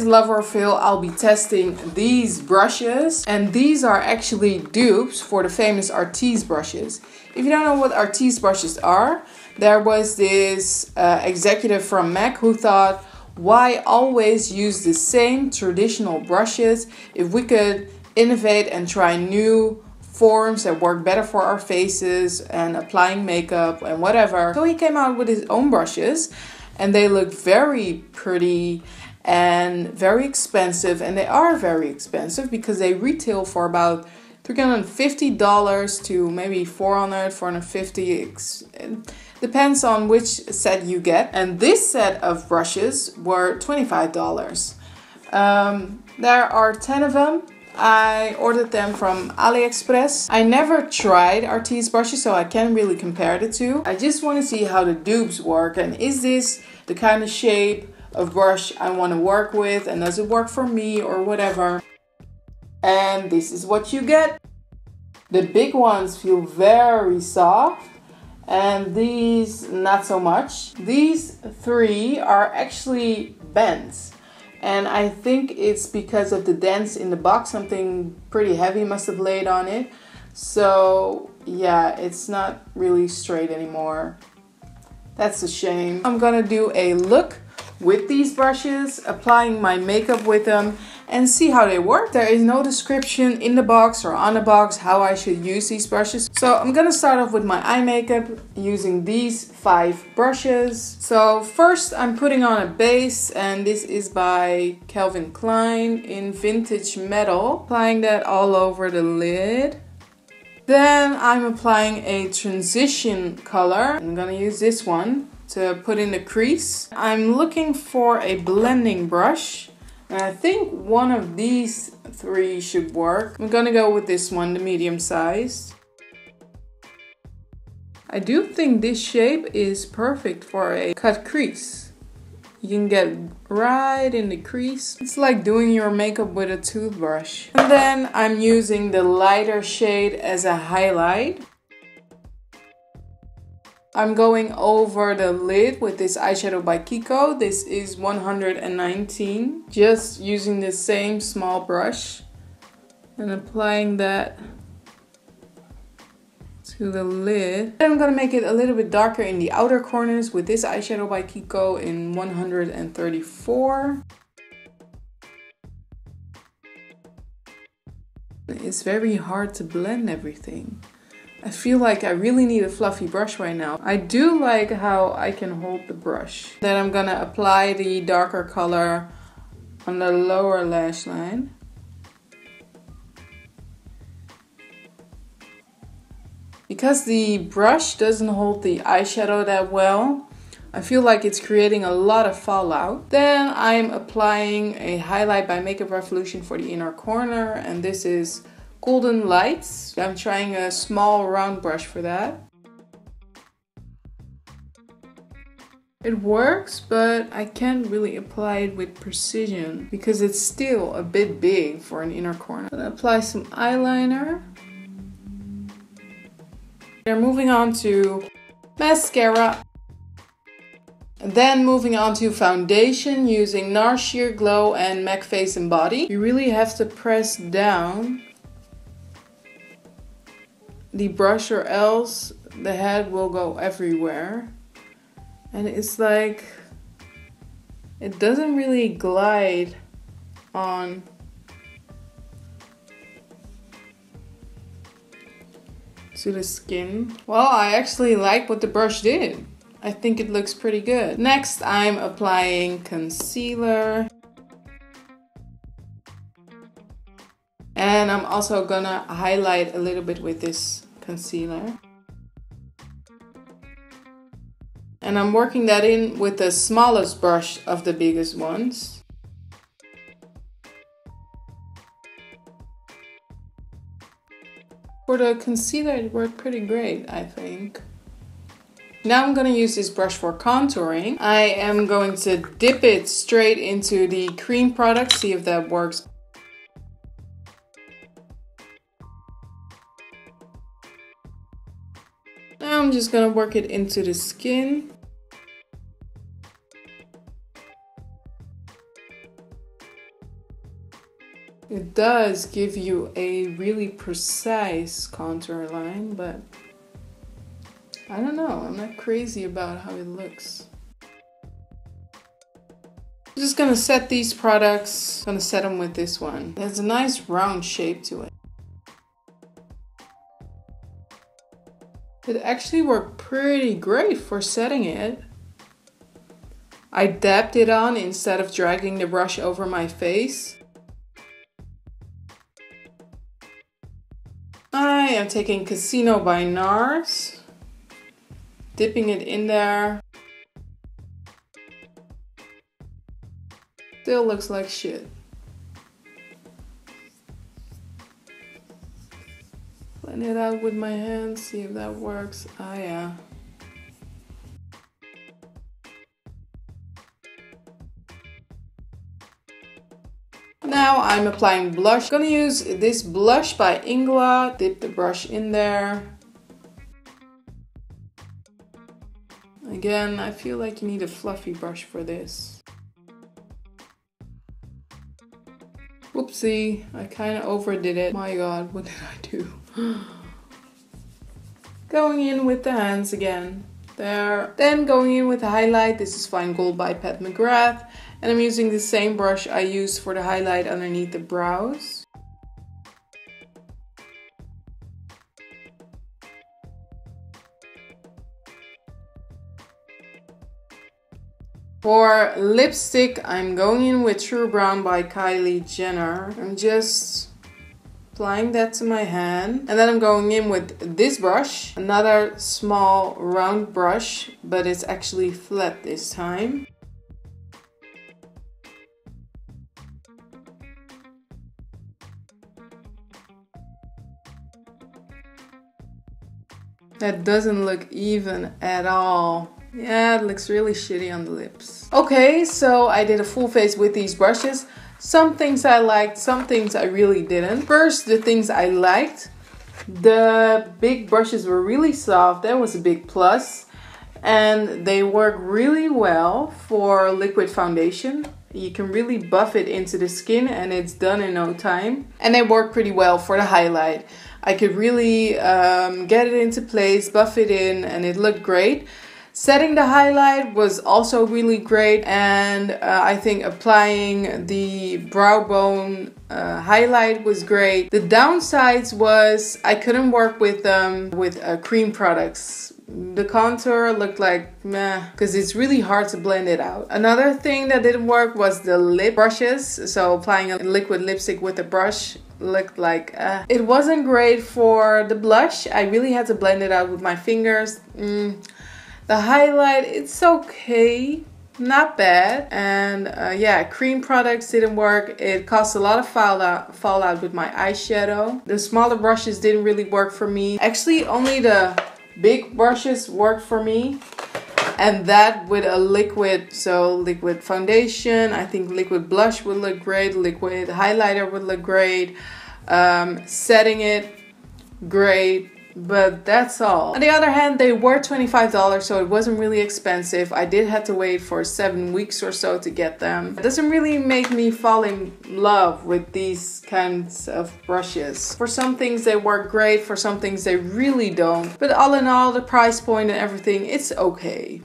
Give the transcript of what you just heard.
Love or Fail, I'll be testing these brushes. And these are actually dupes for the famous Artis brushes. If you don't know what Artis brushes are, there was this executive from MAC who thought, why always use the same traditional brushes if we could innovate and try new forms that work better for our faces and applying makeup and whatever. So he came out with his own brushes and they look very pretty and very expensive, and they are very expensive because they retail for about $350 to maybe $400, $450. Depends on which set you get. And this set of brushes were $25. There are 10 of them. I ordered them from AliExpress. I never tried Artis brushes, so I can't really compare the two. I just want to see how the dupes work, and is this the kind of shape of brush I want to work with, and does it work for me or whatever. And this is what you get. The big ones feel very soft, and these not so much. These three are actually bent. And I think it's because of the dents in the box. Something pretty heavy must have laid on it. So yeah, it's not really straight anymore. That's a shame. I'm gonna do a look with these brushes, applying my makeup with them, and see how they work. There is no description in the box or on the box how I should use these brushes. So I'm gonna start off with my eye makeup using these 5 brushes. So first I'm putting on a base, and this is by Calvin Klein in Vintage Metal. Applying that all over the lid. Then I'm applying a transition color. I'm gonna use this one to put in the crease. I'm looking for a blending brush, and I think one of these 3 should work. I'm gonna go with this one, the medium size. I do think this shape is perfect for a cut crease. You can get right in the crease. It's like doing your makeup with a toothbrush. And then I'm using the lighter shade as a highlight. I'm going over the lid with this eyeshadow by Kiko. This is 119. Just using the same small brush and applying that to the lid. Then I'm gonna make it a little bit darker in the outer corners with this eyeshadow by Kiko in 134. It's very hard to blend everything. I feel like I really need a fluffy brush right now. I do like how I can hold the brush. Then I'm gonna apply the darker color on the lower lash line. Because the brush doesn't hold the eyeshadow that well, I feel like it's creating a lot of fallout. Then I'm applying a highlight by Makeup Revolution for the inner corner, and this is Golden Lights. I'm trying a small round brush for that. It works, but I can't really apply it with precision because it's still a bit big for an inner corner. I'm gonna apply some eyeliner. Then moving on to mascara. And then moving on to foundation using NARS Sheer Glow and MAC Face and Body. You really have to press down the brush or else the head will go everywhere. And it's like, it doesn't really glide on. To the skin. Well, I actually like what the brush did. I think it looks pretty good. Next, I'm applying concealer. And I'm also gonna highlight a little bit with this concealer. And I'm working that in with the smallest brush of the biggest ones. For the concealer, it worked pretty great, I think. Now I'm going to use this brush for contouring. I am going to dip it straight into the cream product, see if that works. Now I'm just going to work it into the skin. does give you a really precise contour line, but I don't know, I'm not crazy about how it looks. I'm just gonna set these products, gonna set them with this one. It has a nice round shape to it. It actually worked pretty great for setting it. I dabbed it on instead of dragging the brush over my face. I am taking Casino by NARS, dipping it in there. Still looks like shit. Blend it out with my hands, see if that works. Ah, yeah. Now I'm applying blush. I'm gonna use this blush by Ingla. Dip the brush in there. Again, I feel like you need a fluffy brush for this. Whoopsie, I kind of overdid it. My God, what did I do? Going in with the hands again. There. Then going in with the highlight. This is Fine Gold by Pat McGrath. And I'm using the same brush I used for the highlight underneath the brows. For lipstick, I'm going in with True Brown by Kylie Jenner. I'm just applying that to my hand. And then I'm going in with this brush. Another small round brush, but it's actually flat this time. That doesn't look even at all. Yeah, it looks really shitty on the lips. Okay, so I did a full face with these brushes. Some things I liked, some things I really didn't. First, the things I liked. The big brushes were really soft. That was a big plus. And they work really well for liquid foundation. You can really buff it into the skin and it's done in no time. And they work pretty well for the highlight. I could really get it into place, buff it in, and it looked great. Setting the highlight was also really great, and I think applying the brow bone highlight was great. The downsides was I couldn't work with cream products. The contour looked like meh, because it's really hard to blend it out. Another thing that didn't work was the lip brushes. So applying a liquid lipstick with a brush looked like it wasn't great for the blush. I really had to blend it out with my fingers. The highlight, it's okay, not bad. And yeah, cream products didn't work. It caused a lot of fallout with my eyeshadow. The smaller brushes didn't really work for me. Actually, only the big brushes worked for me. And that with a liquid, so liquid foundation. I think liquid blush would look great. Liquid highlighter would look great. Setting it, great. But that's all. On the other hand, they were $25, so it wasn't really expensive. I did have to wait for 7 weeks or so to get them. It doesn't really make me fall in love with these kinds of brushes. For some things they work great, for some things they really don't. But all in all, the price point and everything, it's okay.